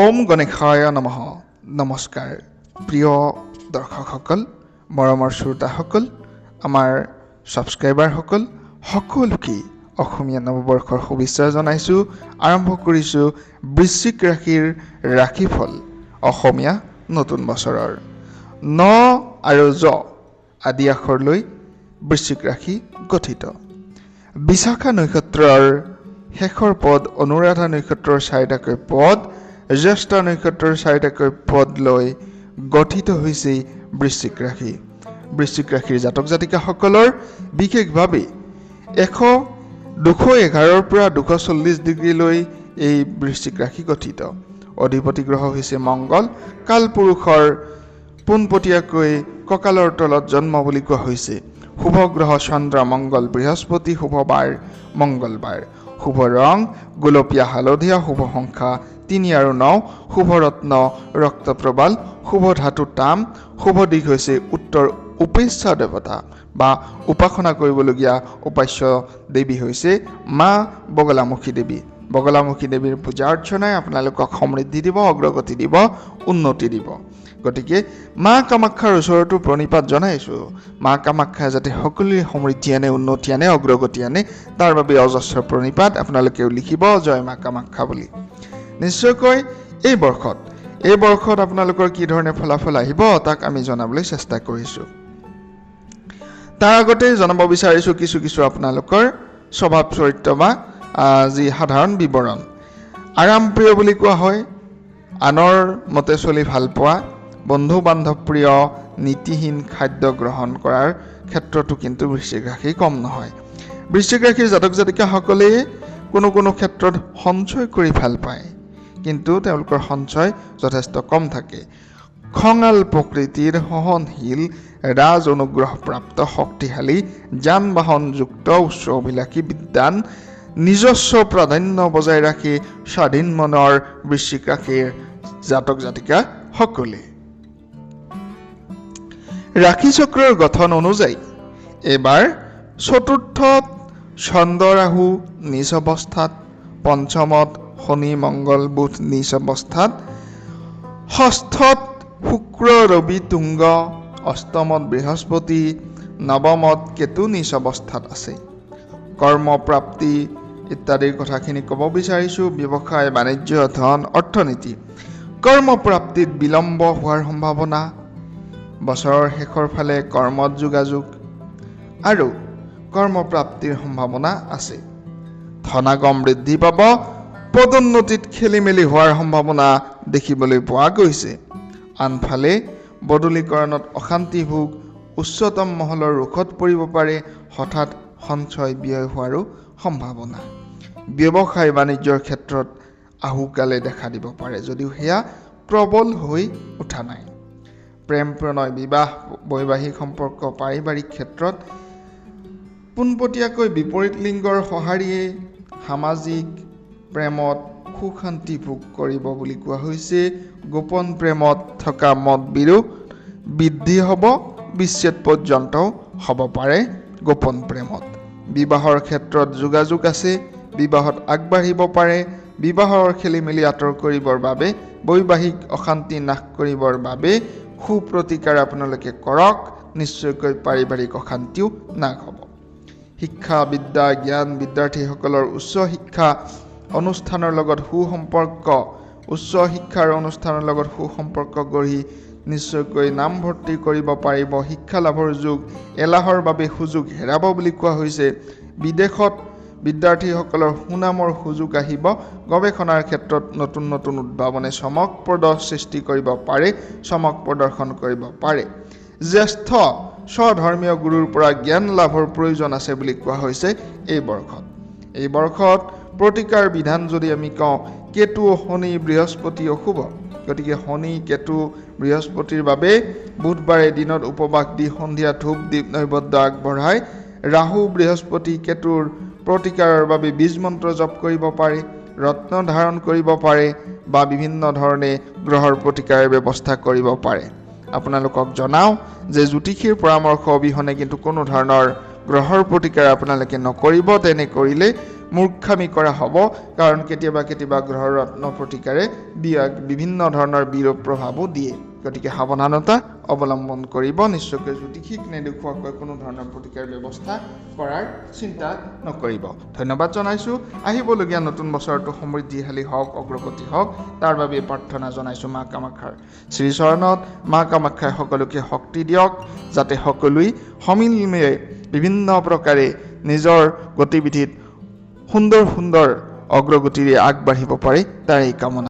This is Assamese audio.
ওম গণেশায় নমঃ। নমস্কাৰ প্ৰিয় দৰ্শকসকল, মৰমৰ শ্ৰোতাসকল, আমাৰ ছাবস্ক্ৰাইবাৰসকল, সকলোকে অসমীয়া নৱবৰ্ষৰ শুভেচ্ছা জনাইছোঁ। আৰম্ভ কৰিছোঁ বৃশ্চিক ৰাশিৰ ৰাশিফল অসমীয়া নতুন বছৰৰ। ন আৰু জ আদি আখৰ লৈ বৃশ্চিক ৰাশি গঠিত। বিশাখা নক্ষত্ৰৰ শেষৰ পদ, অনুৰাধা নক্ষত্ৰৰ 4টাকৈ পদ, জ্যেষ্ঠ নক্ষত্ৰৰ 4টাকৈ পদ লৈ গঠিত হৈছে বৃশ্চিক ৰাশি। বৃশ্চিক ৰাশিৰ জাতক জাতিকাসকলৰ বিশেষভাৱে 211 পৰা 240 ডিগ্ৰীলৈ এই বৃশ্চিক ৰাশি গঠিত। অধিপতি গ্ৰহ হৈছে মংগল। কালপুৰুষৰ পোনপটীয়াকৈ কঁকালৰ তলত জন্ম বুলি কোৱা হৈছে। শুভ গ্ৰহ চন্দ্ৰ, মংগল, বৃহস্পতি। শুভ বাৰ মংগলবাৰ। শুভ ৰং গোলপীয়া হালধীয়া। শুভ সংখ্যা 3 আৰু 9। শুভ ৰত্ন ৰক্তপ্ৰবাল। শুভ ধাতু তাম। শুভ দিশ হৈছে উত্তৰ। উপাস্য দেৱতা বা উপাসনা কৰিবলগীয়া উপাস্য দেৱী হৈছে মা বগলামুখী দেৱী। বগলামুখী দেৱীৰ পূজা অৰ্চনাই আপোনালোকক সমৃদ্ধি দিব, অগ্ৰগতি দিব, উন্নতি দিব। গতিকে মা কামাখ্যাৰ ওচৰতো প্ৰণিপাত জনাইছোঁ। মা কামাখ্যাই যাতে সকলোৰে সমৃদ্ধি আনে, উন্নতি আনে, অগ্ৰগতি আনে, তাৰ বাবে অজস্ৰ প্ৰণিপাত। আপোনালোকেও লিখিব জয় মা কামাখ্যা বুলি। নিশ্চয়কৈ এই বৰ্ষত আপোনালোকৰ কি ধৰণে ফলাফল আহিব তাক আমি জনাবলৈ চেষ্টা কৰিছোঁ। তাৰ আগতে জনাব বিচাৰিছোঁ কিছু আপোনালোকৰ স্বভাৱ চৰিত্ৰ বা যি সাধাৰণ বিৱৰণ। আৰামপ্ৰিয় বুলি কোৱা হয়, আনৰ মতে চলি ভাল পোৱা, বন্ধু বান্ধৱ প্ৰিয়, নীতিহীন খাদ্য গ্ৰহণ কৰাৰ ক্ষেত্ৰতো কিন্তু বৃশ্চিক ৰাশি কম নহয়। বৃশ্চিক ৰাশিৰ জাতক জাতিকাসকলে কোনো ক্ষেত্ৰত সঞ্চয় কৰি ভাল পায়, কিন্তু তেওঁলোকৰ সঞ্চয় যথেষ্ট কম থাকে। খঙাল প্ৰকৃতিৰ, সহনশীল, ৰাজ অনুগ্ৰহপ্ৰাপ্ত, শক্তিশালী, যান বাহনযুক্ত, উচ্চ অভিলাষী, বিদ্বান, নিজস্ব প্ৰাধান্য বজাই ৰাখি স্বাধীন মনৰ বৃশ্চিক ৰাশিৰ জাতক জাতিকা সকলে ৰাশি চক্ৰৰ গঠন অনুযায়ী এইবাৰ চতুৰ্থত চন্দ্ৰ ৰাহু নিজ অৱস্থাত, পঞ্চমত শনি মংগল বুধ নিজ অৱস্থাত, ষষ্ঠত শুক্ৰ ৰবি তুংগ, অষ্টমত বৃহস্পতি, নৱমত কেতু নিজ অৱস্থাত আছে। কৰ্মপ্ৰাপ্তি ইত্যাদিৰ কথাখিনি ক'ব বিচাৰিছোঁ। ব্যৱসায় বাণিজ্য, ধন, অৰ্থনীতি। কৰ্মপ্ৰাপ্তিত বিলম্ব হোৱাৰ সম্ভাৱনা, বছৰৰ শেষৰ ফালে কৰ্মত যোগাযোগ আৰু কৰ্মপ্ৰাপ্তিৰ সম্ভাৱনা আছে। ধনাগম বৃদ্ধি পাব। পদোন্নতিত খেলি মেলি হোৱাৰ সম্ভাৱনা দেখিবলৈ পোৱা গৈছে। আনফালে বদলীকৰণত অশান্তি ভোগ, উচ্চতম মহলৰ ৰোষত পৰিব পাৰে, হঠাৎ সঞ্চয় ব্যয় হোৱাৰো সম্ভাৱনা। ব্যৱসায় বাণিজ্যৰ ক্ষেত্ৰত আহুকালে দেখা দিব পাৰে, যদিও সেয়া প্ৰবল হৈ উঠা নাই। প্ৰেম প্ৰণয়, বিবাহ, বৈবাহিক সম্পৰ্ক, পাৰিবাৰিক ক্ষেত্ৰত পোনপটীয়াকৈ বিপৰীত লিংগৰ সঁহাৰিয়ে সামাজিক প্ৰেমত সুখ শান্তি ভোগ কৰিব বুলি কোৱা হৈছে। গোপন প্ৰেমত থকা মত বিৰোধ বৃদ্ধি হ'ব, বিচ্ছেদ পৰ্যন্তও হ'ব পাৰে গোপন প্ৰেমত। বিবাহৰ ক্ষেত্ৰত যোগাযোগ আছে, বিবাহত আগবাঢ়িব পাৰে। বিবাহৰ খেলি মেলি আঁতৰ কৰিবৰ বাবে, বৈবাহিক অশান্তি নাশ কৰিবৰ বাবে সুপ্ৰতিকাৰ আপোনালোকে কৰক, নিশ্চয়কৈ পাৰিবাৰিক অশান্তিও নাশ হ'ব। শিক্ষা বিদ্যা জ্ঞান, বিদ্যাৰ্থীসকলৰ উচ্চ শিক্ষা অনুষ্ঠানৰ লগত সুসম্পৰ্ক গঢ়ি নিশ্চয়কৈ নামভৰ্তি কৰিব পাৰিব। শিক্ষা লাভৰ যুগ, এলাহৰ বাবে সুযোগ হেৰাব বুলি কোৱা হৈছে। বিদেশত বিদ্যাৰ্থীসকলৰ সুনামৰ সুযোগ আহিব। গৱেষণাৰ ক্ষেত্ৰত নতুন উদ্ভাৱনে চমকপ্ৰদ সৃষ্টি কৰিব পাৰে, চমক প্ৰদৰ্শন কৰিব পাৰে। জ্যেষ্ঠ স্বধৰ্মীয় গুৰুৰ পৰা জ্ঞান লাভৰ প্ৰয়োজন আছে বুলি কোৱা হৈছে এই বৰ্ষত প্ৰতিকাৰ বিধান যদি আমি কওঁ, কেতু শনি বৃহস্পতি অশুভ। গতিকে শনি কেতু বৃহস্পতিৰ বাবে বুধবাৰে দিনত উপবাস দি সন্ধিয়া ধূপ দীপ নৈবদ্য আগবঢ়াই ৰাহু বৃহস্পতি কেতুৰ প্ৰতিকাৰৰ বাবে বীজ মন্ত্ৰ জপ কৰিব পাৰে, ৰত্ন ধাৰণ কৰিব পাৰে বা বিভিন্ন ধৰণে গ্ৰহৰ প্ৰতিকাৰৰ ব্যৱস্থা কৰিব পাৰে। আপোনালোকক জনাওঁ যে জ্যোতিষীৰ পৰামৰ্শ অবিহনে কিন্তু কোনো ধৰণৰ গ্ৰহৰ প্ৰতিকাৰ আপোনালোকে নকৰিব। তেনে কৰিলে মূৰ্খামি কৰা হ'ব কাৰণ কেতিয়াবা গ্ৰহৰ ৰত্ন প্ৰতিকাৰে বিভিন্ন ধৰণৰ বিৰূপ প্ৰভাৱো দিয়ে গতিকে সাৱধানতা অৱলম্বন কৰিব নিশ্চয়কৈ জ্যোতিষিক নেদেখুৱাকৈ কোনো ধৰণৰ প্ৰতিকাৰ ব্যৱস্থা কৰাৰ চিন্তা নকৰিব ধন্যবাদ জনাইছো আহিবলগীয়া নতুন বছৰটো সমৃদ্ধিশালী হওক অগ্ৰগতি হওক তাৰ বাবে প্ৰাৰ্থনা জনাইছো মা কামাখ্যাৰ শ্ৰী চৰণত মা কামাখ্যাই সকলোকে শক্তি দিয়ক যাতে সকলোই সমিলমিলে বিভিন্ন প্ৰকাৰে নিজৰ গতিবিধিত সুন্দৰ অগ্ৰগতিৰে আগবাঢ়িব পাৰে তাৰ এই কামনা